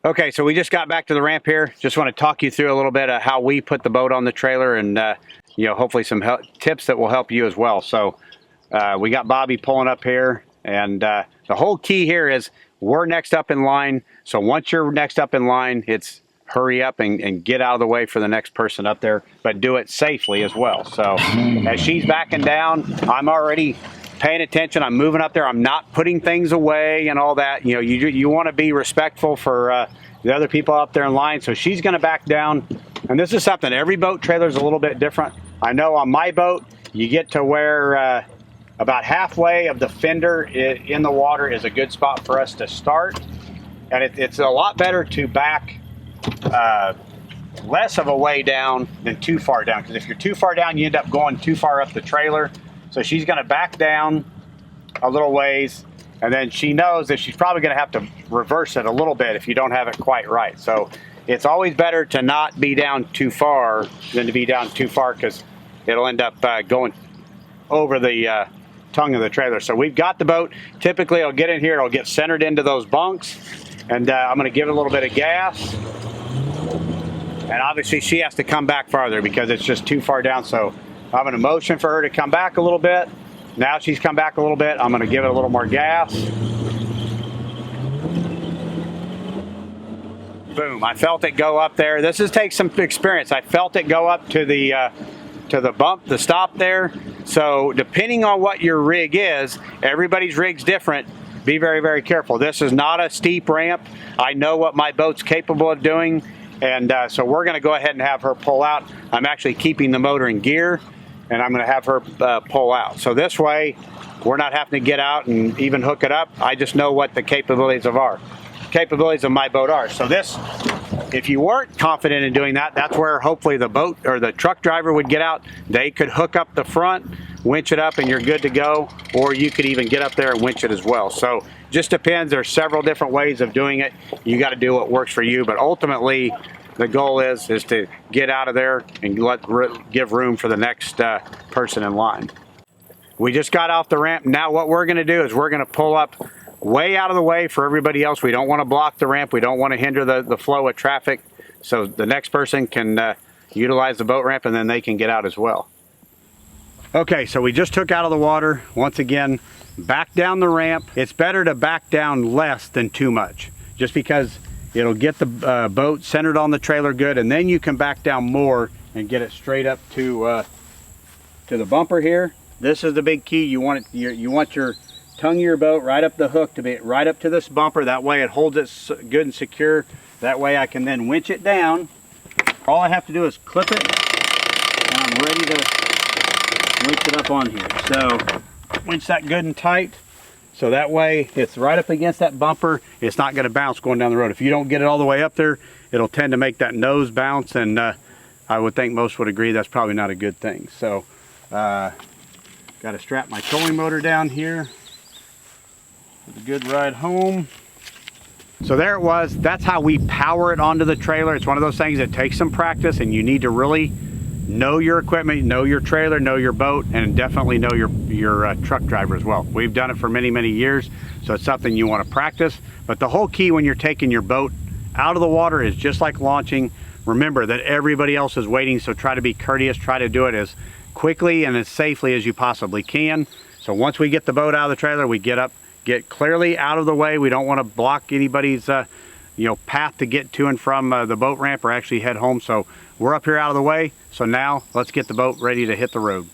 Okay, so we just got back to the ramp here. Just want to talk you through a little bit of how we put the boat on the trailer, and you know, hopefully some tips that will help you as well. So we got Bobby pulling up here, and the whole key here is we're next up in line. So once you're next up in line, it's hurry up and get out of the way for the next person up there, but do it safely as well. So as she's backing down, I'm already paying attention. I'm moving up there. I'm not putting things away and all that. You know, you want to be respectful for the other people up there in line. So she's going to back down. And this is something, every boat trailer is a little bit different. I know on my boat, you get to where about halfway of the fender in the water is a good spot for us to start. And it's a lot better to back less of a way down than too far down. Because if you're too far down, you end up going too far up the trailer. So she's going to back down a little ways, and then she knows that she's probably going to have to reverse it a little bit if you don't have it quite right. So it's always better to not be down too far than to be down too far, because it'll end up going over the tongue of the trailer. So we've got the boat. Typically it'll get in here, it'll get centered into those bunks, and I'm going to give it a little bit of gas. And obviously she has to come back farther because it's just too far down. So I'm going to motion for her to come back a little bit. Now she's come back a little bit. I'm going to give it a little more gas. Boom, I felt it go up there. This takes some experience. I felt it go up to the bump, the stop there. So depending on what your rig is, everybody's rig's different. Be very, very careful. This is not a steep ramp. I know what my boat's capable of doing. And so we're going to go ahead and have her pull out. I'm actually keeping the motor in gear, and I'm going to have her pull out. So this way, we're not having to get out and even hook it up. I just know what the capabilities of my boat are. So this, if you weren't confident in doing that, that's where hopefully the boat or the truck driver would get out. They could hook up the front, winch it up, and you're good to go. Or you could even get up there and winch it as well. So just depends. There's several different ways of doing it. You got to do what works for you. But ultimately, the goal is to get out of there and give room for the next person in line. We just got off the ramp. Now what we're going to do is we're going to pull up way out of the way for everybody else. We don't want to block the ramp. We don't want to hinder the flow of traffic. So the next person can utilize the boat ramp, and then they can get out as well. Okay, so we just took out of the water. Once again, back down the ramp. It's better to back down less than too much, just because it'll get the boat centered on the trailer good, and then you can back down more and get it straight up to the bumper here. This is the big key. You want your tongue of your boat right up the hook to be right up to this bumper. That way it holds it good and secure. That way I can then winch it down. All I have to do is clip it, and I'm ready to winch it up on here. So winch that good and tight, so that way it's right up against that bumper. It's not going to bounce going down the road. If you don't get it all the way up there, it'll tend to make that nose bounce, and I would think most would agree that's probably not a good thing. So got to strap my trolling motor down here for a good ride home. So there it was. That's how we power it onto the trailer. It's one of those things that takes some practice, and you need to really know your equipment, know your trailer, know your boat, and definitely know your truck driver as well. We've done it for many, many years, so it's something you want to practice. But the whole key when you're taking your boat out of the water is just like launching. Remember that everybody else is waiting, so try to be courteous. Try to do it as quickly and as safely as you possibly can. So once we get the boat out of the trailer, we get clearly out of the way. We don't want to block anybody's path to get to and from the boat ramp or actually head home. So we're up here out of the way. So now let's get the boat ready to hit the road.